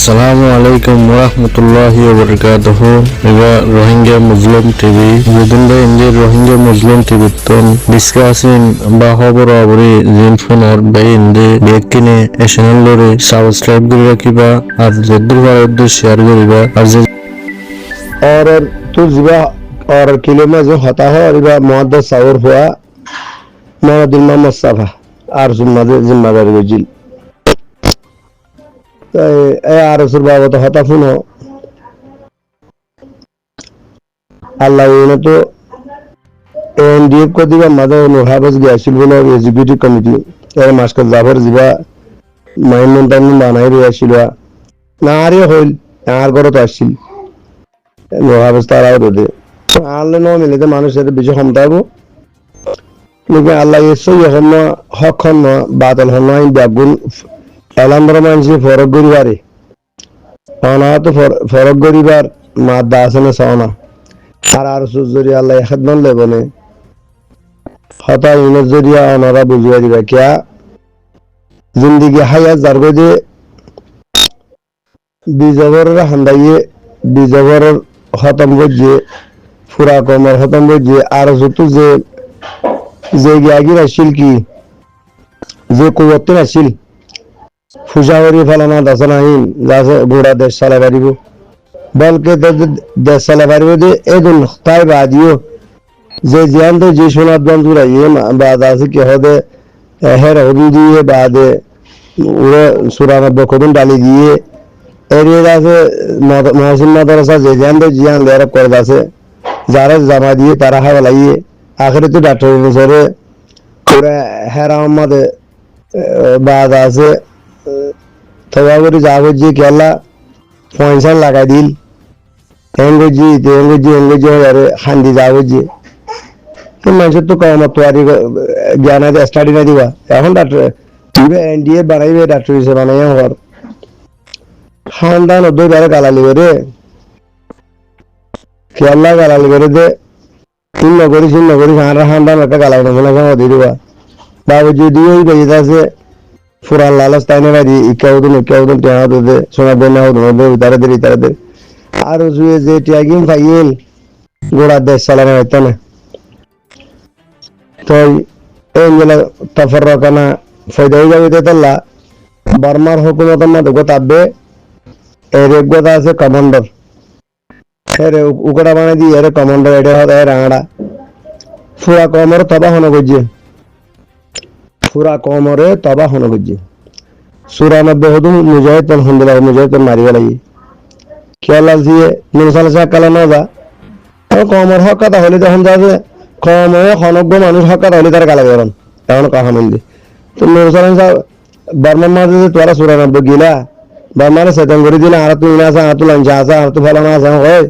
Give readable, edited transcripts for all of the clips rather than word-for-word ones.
Assalamu alaikum warahmatullahi wabarakatuh. Iba Rohingya Muslim TV. Jodinda India Rohingya Muslim TV ton discussing bahobor abri zin phone or by inde bekine e channel lore subscribe kori rakiba ar joddur barodde share koriba ar और तू जिबा और kilo में जो होता है और इबा मुहद्दस सावर हुआ मोहम्मद मोहम्मद सफा আর জিম্মাদার গজিল তাই এ আর সুরবাব তো হতা ফুনো আল্লাহ ইনে তো এনডিএফ কো দিবা মাদে নোহাবাস গিয়াছিল বলে এক্সিকিউটিভ কমিটি এর মাসকাল জাফর জিবা মাইনুন তানি বানাই রিয়াছিল না আরে হইল আর গরো তো আসছিল নোহাবাস তারাও রোদে আল্লাহ নো মিলে মানুষের বেশি ক্ষমতাবো लेकिन अल्लाह ये सो ये हम हक हम बादल हम इन बेगुन एलांदर मानसी फरक गरीबारे आना तो फरक गरीबार मादा आसने सावना आर सुजरिया अल्लाह खदमन ले बने हता इन जरिया अनारा बुझवा दिबा क्या जिंदगी हया जरगो दे बिजबर हंदाये बिजबर खत्म गजे पूरा कमर खत्म गजे आर जुतु जे যে জ্ঞাগীর আসিল কি যে কুয়াত্তর আসিল ফুজাওয়ারি ফেলানা দাসনাহীন যাতে গোড়া দেশ চালাই পারিব বলকে দেশ চালাই পারিব যে এদিন তাই বাদিও যে জিয়ান তো যে সোনার বন্ধুরা ইয়ে বাদ আছে কি হদে হের হদু দিয়ে বাদে ওরা সুরানব্বই কদম ডালি দিয়ে এরিয়ে আছে মহসিন মাদ্রাসা যে জিয়ান তো জিয়ান লেরা করে আছে যারা জামা দিয়ে তারা হাওয়া লাগিয়ে आखिर तो डॉक्टर बसरे पूरा हैरामद बाद आसे थोड़ा बड़ी जावजी केला फंक्शन लगा दिल एंगजी यारे हांडी जावजी तो मंच तो काम तैयारी ज्ञान है स्टडी नहीं दिवा এখন डॉक्टर ये एनडीए बनाई हुए डॉक्टर से बनाया और खानदान दो बार गाला लिबरे केला गाला लिबरे दे চিহ্ন করি হান্ডান একটা গালাই না মনে দিয়ে দিবা বাবু যদি ওই বেজে ফুরান লালচ তাই না বাড়ি ইকাউদন টেহা দে সোনা দেনা হদে তারাদের আর জুয়ে যে ট্যাগিং ফাইল গোড়া দেশ চালানো হইতো না তো এইগুলা তফরকানা ফায়দা হয়ে যাবে তাল্লা বার্মার হুকুমতের মধ্যে গোতাবে এর যোগ্যতা আছে কমান্ডার এর উকড়া বানাই দিয়ে এর কমান্ডার এটা হতে রাঙাড়া ফুরা কমরে তবা হন গজ্জে সুরানব্বই হদু মুজাহিদ আলহামদুলিল্লাহ মুজাহিদ মারিবা লাগি খেয়াল দিয়ে নিমসাল শাহ কালা না যা কমর হক কথা হলে যখন যাবে কমে হনজ্ঞ মানুষ হক কথা হলে তারা গালা বেরন তখন কথা মিলবে তো নিমসাল শাহ বর্মান মাঝে তোরা সুরানব্বই গিলা বর্মানে সেতন করে দিলে আর তুই না আসা আর তু লাঞ্চা আসা আর তু ফলানা আসা হয়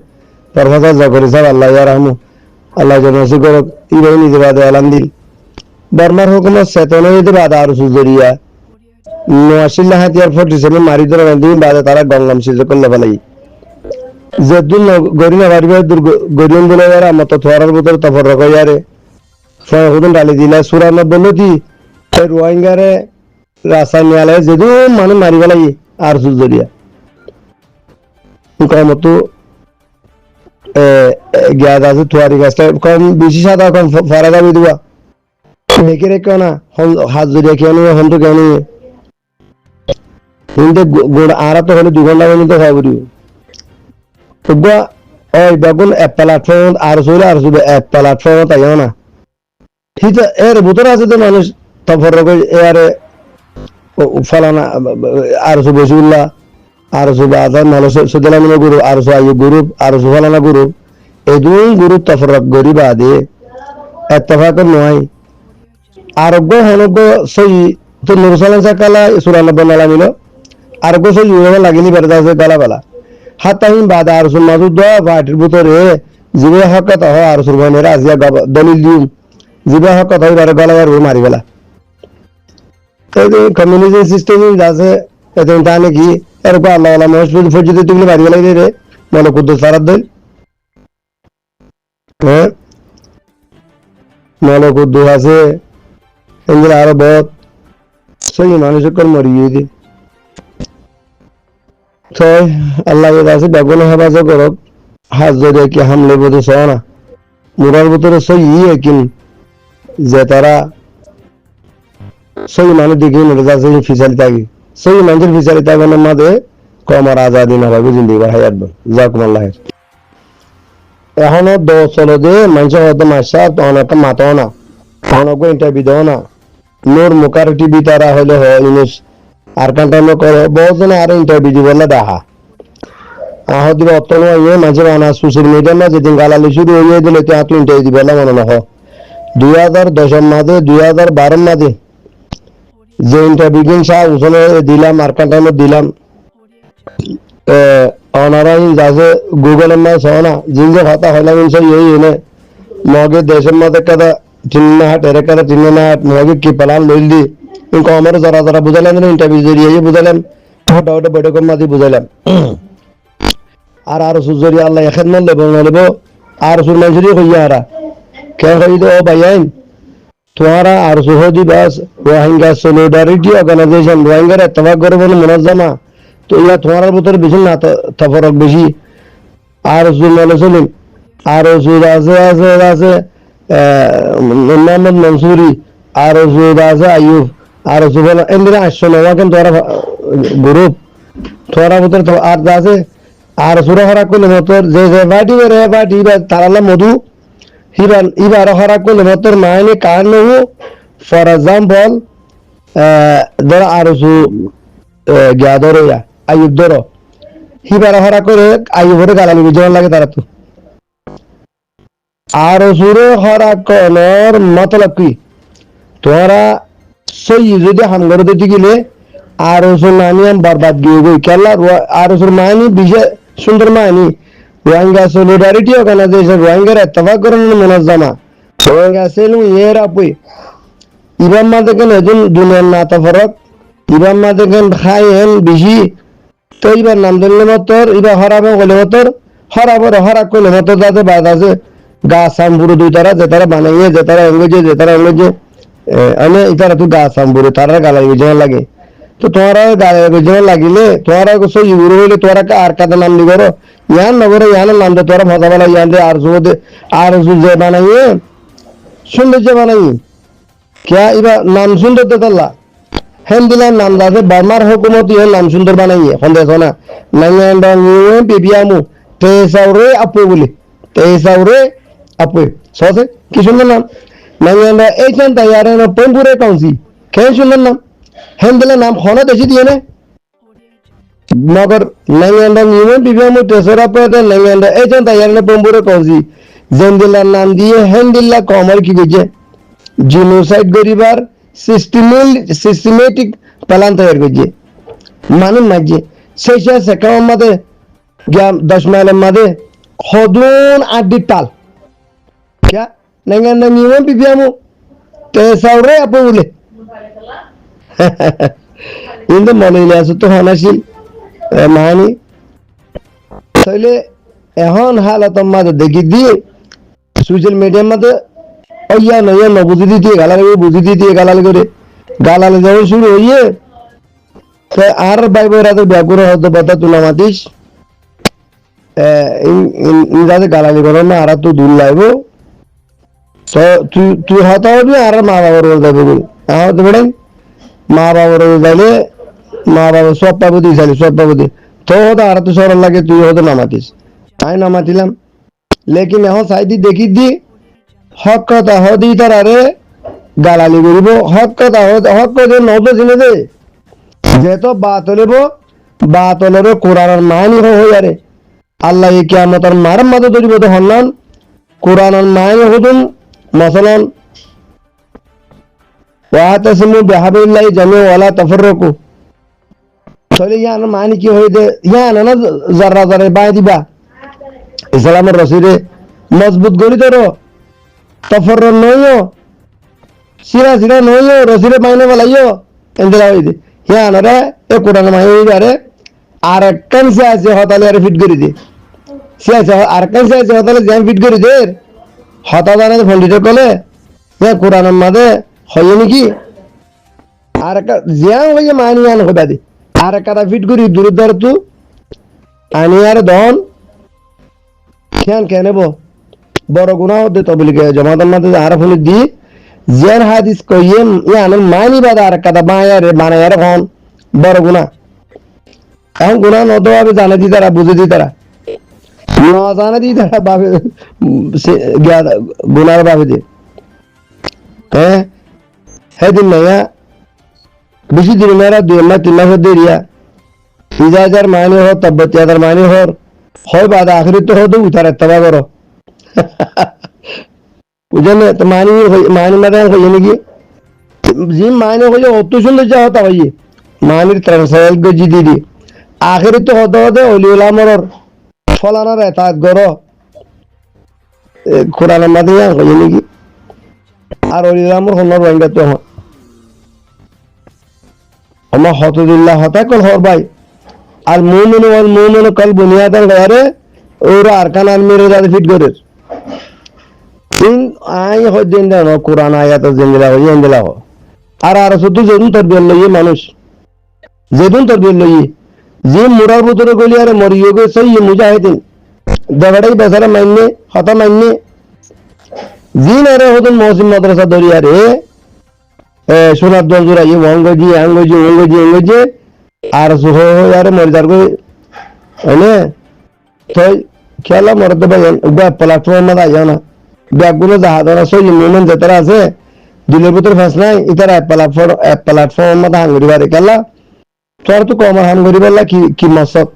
তোর ভাষা জগরি সাহেব আল্লাহ রাহমু আল্লাহ জনসি করো ইবাই নিজে বাদে আলান দিল বর্মার হুকুমত সেতনে দিতে বাদে আর সুজরিয়া নোয়াশিল্লা হাতিয়ার 47 মারি ধরে দিন বাদে তারা গঙ্গাম সিজে করলে ফেলাই যেদিন গরিনা বাড়িবে গরিয়ন বলে যারা মত থোয়ারার ভিতরে তফরক ইয়ারে হুদুন ডালি দিলা সুরানব্বই নদী এই রোহিঙ্গারে রাসায়নিক যেদিন মানুষ মারি ফেলাই আর সুজরিয়া কমতো জ্ঞাত আছে থুয়ারি গাছটা কম বেশি সাদা কম ফরা যাবে দিবা দেখে রেখো না হাত জড়িয়ে কেন হন্ত কেন কিন্তু গোড়া আর তো হলে 2 ঘন্টা পর্যন্ত খাওয়া পড়িব তবুয়া ওই বেগুন এক প্ল্যাটফর্ম আর চলে আর শুধু এক প্ল্যাটফর্ম তাইও না ঠিক এর ভিতরে আছে তো মানুষ তফর এয়ারে ফলানা আর বসুল্লাহ আর আধার মানুষ সুদলামিন গ্রুপ আর আয়ু গ্রুপ আর ফলানা গ্রুপ এই দুই গ্রুপ তফরক গরিব আদে এতফাক নয় আরোগ্য হনগ্য সই তো নুরসালাম সাকালা সুরানব্বই নালা মিল আরোগ্য সই লাগিনি বেড়ে আছে গালা বেলা হাতাহিন বাদ আর মাসুদ দোয়া পার্টির ভিতরে জীবে হকত হয় আর সুরবানের আজিয়া দলিল দিন জীবে হকত হয় বারে গলা মারি বেলা কমিউনিজম সিস্টেম আছে এতে জানে কি এরকম আল্লাহ আল্লাহ মহসুদ ফজিদ তুগলে মারি বেলাই রে মনে কুদ্দুস ফারাদ দেন হ্যাঁ মনে কুদ্দুস আছে এগুলো আরো বহুত সেই মানুষের মরিয়ে দি তো আল্লাহ আছে বেগুন হেফাজত করক হাত জড়িয়ে কি হামলে বোধ না মুরার ভিতরে সই কিন যে তারা সই মানুষ দেখি যাচ্ছে ফিসালি থাকি সই মানুষের ফিসালি থাকানোর মাঝে কমার আজাদি না ভাবে জিন্দি হায়াত যাকুম আল্লাহ এখনো দো চলো যে মানুষ হয়তো মাসা অনেক মাতো না অনেক ইন্টারভিউ দেও না নোর মুখার টিভি তারা হলে হয় ইনিস আর কান্টানো করে বহুত জন আর ইন্টারভিউ দিব না দেখা আহদিব অতনো ইয়ে মাঝে মানা সোশ্যাল মিডিয়া না যেদিন গালালি শুরু হয়ে দিলে তো আত ইন্টারভিউ দিব না মনে না 2010 মাঝে 2012 মাঝে যে ইন্টারভিউ গিন শাহ উসনে দিলাম আর কান্টানো দিলাম অনারাই যাচ্ছে গুগলের মাঝে সহনা জিনজে ভাতা হইলাম ইনসা ইয়ে এনে মগে দেশের মধ্যে কাদা চিন্না হাট এর কাদা চিন্না না হাট মগে কি পালান লইল দি ইনকো আমার যারা যারা বুঝাইলাম ইন্টারভিউ জরিয়ে বুঝাইলাম ওটা ওটা বৈঠকের মাঝে বুঝাইলাম আর সুজরি আল্লাহ এখান মন লেব নলেব আর সুর মানুষেরই হইয়া আরা কেন হই দো ভাইয়াইন তোমারা আর সুহদি বাস রোহিঙ্গা সলিডারিটি অর্গানাইজেশন রোহিঙ্গার ইত্তেফাক করে বলে মুনাজ্জামা তো ইয়া তোমার ভিতরে বেশি না তফরক বেশি আর সুর মানে চলিম আর সুর আছে আছে আছে মোহাম্মদ মনসুরি আর সুর আছে আইয়ুব আর সুর এমনি 809 কেন তোরা গ্রুপ তোরা ভিতরে আর আছে আর সুরা হরা করলে মতর যে যে বাটি রে বাটি তারালা মধু হিবান ইবার হরা করলে মতর মাইনে কার নহু ফর এক্সাম্পল ধর আর সু গ্যাদর ইয়া আইয়ুব ধর হিবার হরা করে আইয়ুবরে গালালি বুঝান লাগে তারা তো আর সুরে হরা কনর মতলব কি তোরা সই যদি হামগর দিতে গেলে আর সুর নানিয়াম বরবাদ গিয়ে গই কেলা আর সুর মাইনি বিজে সুন্দর মাইনি রোহিঙ্গা সলিডারিটি অর্গানাইজেশন রোহিঙ্গার ইত্তেফাক করানোর মুনাজ্জামা রোহিঙ্গা সেলু এর আপই ইবাম মাদেকেন এজন দুনিয়ার না তফরক ইবাম মাদেকেন খাইয়েন বেশি তো ইবার নাম ধরলে মতর ইবার হরাবে গলে মতর হরাবর হরাক করলে মতর যাতে বাদ আছে গা সামপুরু দুই তারা যে তারা বানাইয়ে যে তারা এঙ্গেজে যে তারা এঙ্গেজে আমি ইতারা তো গা সামপুরু তারা গালাই বুঝানো লাগে তো তোমারা গায়ে বুঝানো লাগিলে তোমারা সই ইউরো হইলে তোরা আর কাদের নাম দি করো ইয়ান নগরে ইয়ানের নাম দে তোরা ভাজা বালা ইয়ান দে আর যে বানাইয়ে সুন্দর যে বানাই क्या इबा नाम सुंदर दे तल्ला हेंदिला नाम दासे बर्मार हुकूमत ये नाम सुंदर बनाइए फंदे सोना नंगेंडा न्यूए बिबियामु तेसाउरे अपु सोसे कि सुंदर नाम नंगेंडा एचन तैयार है ना पंपुरे कौनसी क्या सुंदर नाम हेंदिला नाम होना देशी दिए ने मगर नंगेंडा न्यूए बिबियामु तेसाउरा पे नंगेंडा एचन तैयार है ना पंपुरे कौनसी जेंदिला नाम दिए हेंदिला कॉमर की गुजे জিনোসাইড করিবার সিস্টেমেটিক প্ল্যান তৈরি করছে মানুষ মাঝে শেষে সেকামের মাঝে 10 মাইলের মাঝে হদুন আড্ডি তাল क्या नहीं ना নিয়ম পিপিয়ামু তেসাউরে আপু বলে কিন্তু মনে নিয়ে আসো তো হানাশিল মানি তাহলে এখন হালাতের মাঝে দেখি দিয়ে সোশ্যাল মিডিয়ার মাঝে ওইয়া নয়া ন বুঝি দিয়ে গালাল করে গালালে যখন শুরু হইয়ে আর ভাই বোরাদের ব্যাগুরে হয়তো কথা তুলা মাতিস যাতে গালালি করো না আর তো দূর লাগবো তো তুই হতা হবি আর মা বাবার যাবে বল হতে পারেন মা বাবার যাইলে মা বাবা সব পাবো দিয়েছিলি সব পাবো দি তো হতো আর তো সরল লাগে তুই হয়তো নামাতিস আমি নামাতিলাম লেকিন এখন সাইদি দেখি দি হক কথা হদি তারারে গালালি করিব হক কথা হক কথা নব জিনে দে যেহেতু বাতলের কোরআনের মানি হয়ে যারে আল্লাহ কিয়ামতের মারার মাঝে ধরিব তো হন্নান কোরআনের মানি হদুন মসলান ওয়াতাসিমু বিহাবিল্লাহি জামিআ ওয়ালা তাফাররাকু তাহলে ইয়ান মানি কি হই দে ইয়ান না যারা যারা বাই দিবা ইসলামের রসিরে মজবুত গড়ি ধরো তফর নইও সিরা নইও রসিরে মাইনে বলাইও এন্দেলা হই দে ইয়ান রে এ কোরআন মাই হই আরে আর কান সে আছে হতালে আর ফিট করে দে সে আছে আর কান সে আছে হতালে জাম ফিট করে দে হতা জানে ফন্ডিতে কলে এ কোরআনের মাঝে হয় নাকি আর একটা জিয়াং হইয়ে মানি আন হইবা দে আর একটা ফিট করি দূর দূর তু আনি আর দন খেয়ান কেন বড় গুণা হতে তবলিগে জমাদার মাঝে আর ফুলি দি জের হাদিস কইয়েম ইয়ানের মানি বাদা আর কাদা বানায়ারে হন বড় গুণা এখন গুণা নত ভাবে জানে দি তারা বুঝে দি তারা ন জানে দি তারা ভাবে গুণার ভাবে দি হ্যাঁ সেদিন নাইয়া বেশি দিন মেয়েরা 2 মাস 3 মাস দেরিয়া 3000 মাইনে হর 30000 মাইনে হর হয় বাদ আখরি তো হতো উঠার এত্তবা করো বুঝলেন তো মাইনে মারে হইয়ে নাকি জি মাইনে হইয়ে অত সুন্দর যা হতা হইয়ে মাইনের ট্রান্সফার গজি দিদি আখরি তো হতে অলিউলা মরর ফলানার এতাত গরো কোরআনের মাধ্যমে হইয়ে নাকি আর অলিউলা মর হন্নর রঙটা তো আমার হতদুল্লাহ হতা কল হর ভাই আর মুমিন কল বুনিয়াদান গারে ওরা আরকান আল মেরে দাদা ফিট করে তিন আই হদিন দেন কোরআন আয়াত জিন্দলা হই এন্ডলা হ আর শুধু যেদিন তরবিয়ত লইয়ে মানুষ যেদিন তরবিয়ত লইয়ে যে মুরার ভিতরে গলি আর মরিয়ে গে সেই মুজাহিদিন দেবড়াই বেচারা মাইনে হতা মাইনে জিন আরে হদন মহসিন মাদ্রাসা দরিয়ারে সোনার দঞ্জুরা এই অঙ্গজি আর সুহ আর মরিদার গই এনে তো খেলা মরতে ভাই প্ল্যাটফর্ম মধ্যে আইয়া না ব্যাগগুলো জাহাজরা সই মুমেন্ট যেতারা আছে দিলের ভিতরে ফাঁস নাই ইতারা প্ল্যাটফর্ম মধ্যে হাঙ্গরি বাড়ি খেলা তোর তো কমর হাঙ্গরি বললা কি মকসদ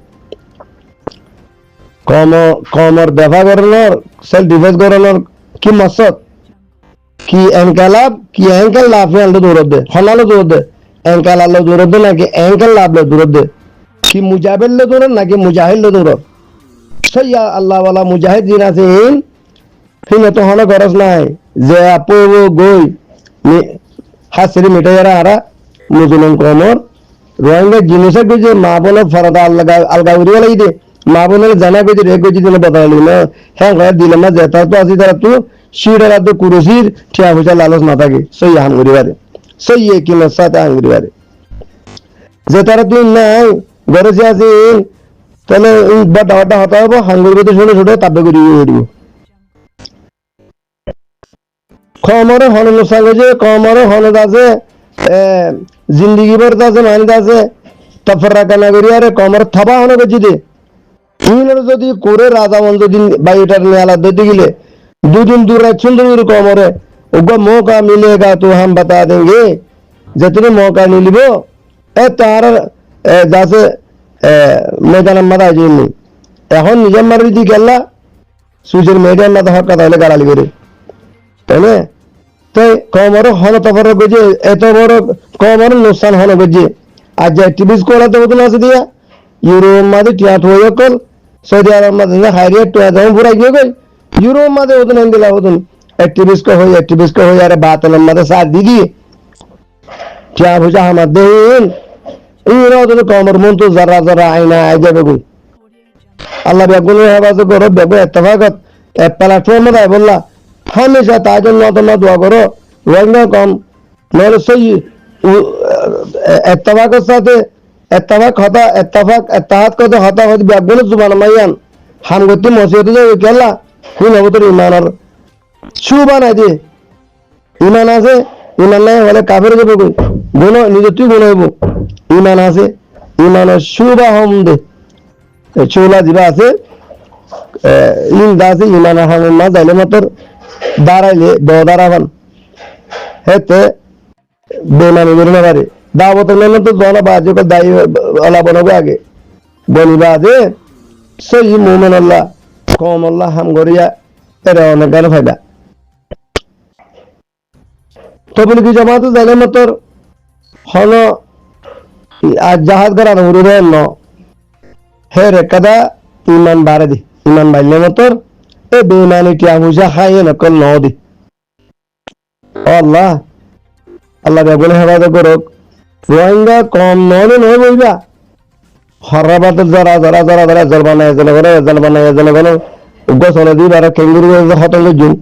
কমর দেখা করানোর সেলফ ডিফেন্স করানোর কি মকসদ কি অ্যাঙ্কেল লাভ আলো দৌড় দে হলালো দৌড় দে অ্যাঙ্কেল আলো দৌড় দে নাকি অ্যাঙ্কেল লাভলে দৌড় দে কি মুজাহিদ দৌড় নাকি মুজাহিদ দৌড় সেই আল্লাহ ওয়ালা মুজাহিদ জিন আছে ফিনে তো হলো গরজ নাই যে আপু গই হাসিরি মিটাইয়ারা হারা মুজুলন কমর রোহিঙ্গা জিনিসের যে মা বলে ফরাদা আলগা উড়িয়ে লাগি দে মা বলে জানা গেছে রে গেছি দিলে বদলালি না হ্যাঁ দিলাম না যেটা তো আসি তারা তুই শিরের আদে কুরুসির ঠিয়া পয়সা লালচ না থাকে সেই হাঙ্গুরি বারে সেই কি সাথে হাঙ্গুরি বারে যে তারা তুই নাই ঘরে যে আছে তাহলে ডাওয়াটা হতে হবে হাঙ্গুরি বাদে শুনে ছোট তাবে করি উঠব কমরে হনন সাঙ্গে যে কমরে হনদ আছে জিন্দিগি ভর আছে মাইন্ড আছে তফররা কানা করি আরে কমর থবা হনে গেছি দে ইনর যদি করে রাজা বন্ধ দিন বাইটার নিয়ে আলাদা দিতে গেলে 2 दिन दूर सुंदर कमरे उगा मौका मिलेगा तो हम बता देंगे जितने मौका नहीं लिबो तार जैसे मैदान मादा जिनी এখন নিজের মারি দি গেলা সোশ্যাল মিডিয়ার মাথা হক কথা হলে গালালি করে তাই না তাই কমর হন তফর গজে এত বড় কমর নুকসান হন গজে আজ যে টিভিস কোলাতে বদল আছে দিয়া ইউরোপ মাঝে টিয়াট হয়ে কল সৌদি আরব মাঝে হাইরিয়া টিয়া দাম পুরা গিয়ে গই यूरोप मादे उतन इंदिला उतन एक्टिविस्ट को हो यार बात नम्मद साथ दीदी क्या बुझा हम देन इनो तो कमर मन तो जरा आईना आ जाबे कोई अल्लाह बेगुन हेबाज करो बेगो इत्तेफाकत प्लेटफॉर्म में बोलला हमेशा ताजन न दुआ करो वरना कम मेरे सही इत्तेफाकत साथे इत्तेफाक को तो हता हो बेगुन जुबान मायान हम गति मौसियत जो केला কোন অবতর ইমানের শুবা নাই দে ইমান আছে ইমান নাই হলে কাফের যাবে কই গুণ নিজে তুই গুণ হইব ইমান আছে ইমানের শুবা হম দে চুলা দিবা আছে ইন দাসে ইমান হম না যাইলে মতর দাঁড়াইলে দাঁড়াবান হেতে বেমানি করে না পারে দাওয়াত নেন তো জনা বাজে কো দাই আলা বনবে আগে বনিবা যে সেই মুমিন আল্লাহ কম আল্লাহ হাম গরিয়া এরা অনেক গান ফায়দা তবলি কি জামাত জানে মতর হল আজ জাহাজ করার উড়ে ন হে রে কাদা ইমান বাড়ে দি ইমান বাড়লে মতর এ বেমানি টিয়া পয়সা খাইয়ে নকল ন দি আল্লাহ আল্লাহ বেগুনে হেফাজত করুক রোহিঙ্গা কম নয় নয় বলবা হরাবাদ জরা জল বানায় গোসল দি বারা কেঙ্গুরু হতঙ্গ জুম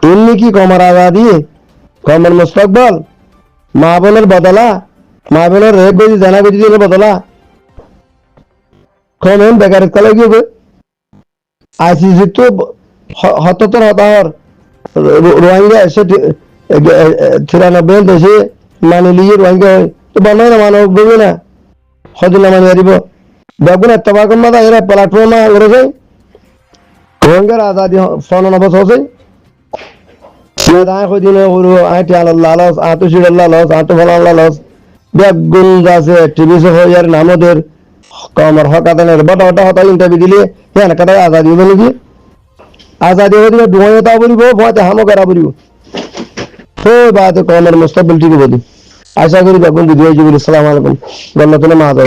এমনি কি কমর আজাদি কমর মুস্তাকবাল মা বোনের বদলা মা বোনের রেপ গজি জানা গজি দিলে বদলা কমেন বেকার কলে গিয়ে আইসি যেহেতু হতাত্তর হতাহর রোহিঙ্গা এসে 93 দেশে মানে লিয়ে রোহিঙ্গা হয় তো বানায় না মানব বলবে না হদিন মানে হারিব দেখুন এতবার মাথা এরা প্ল্যাটফর্মে ওরে যায় রোহিঙ্গার আজাদি ফোন বছর হচ্ছে আয় হদিন আইটি আল্লাহ লস আতো শিরাল্লাহ লস আতো ফলাল্লাহ লস বেগুন আছে টিভি হয়ে আর নামদের কমর হক আদানের বড় বড় হতা ইন্টারভিউ দিলে হ্যাঁ কথা আজাদি হবে নাকি আজাদি হয়ে দিলে ডুয়ে তা বলিব ভয়তে হামো করা বলিব তো বাদ কমর মুস্তাকবিল ঠিক বলি আশা করি বেগুন দিদি হয়ে যাবে আসসালামু আলাইকুম গল্লা তুলে মাহাদ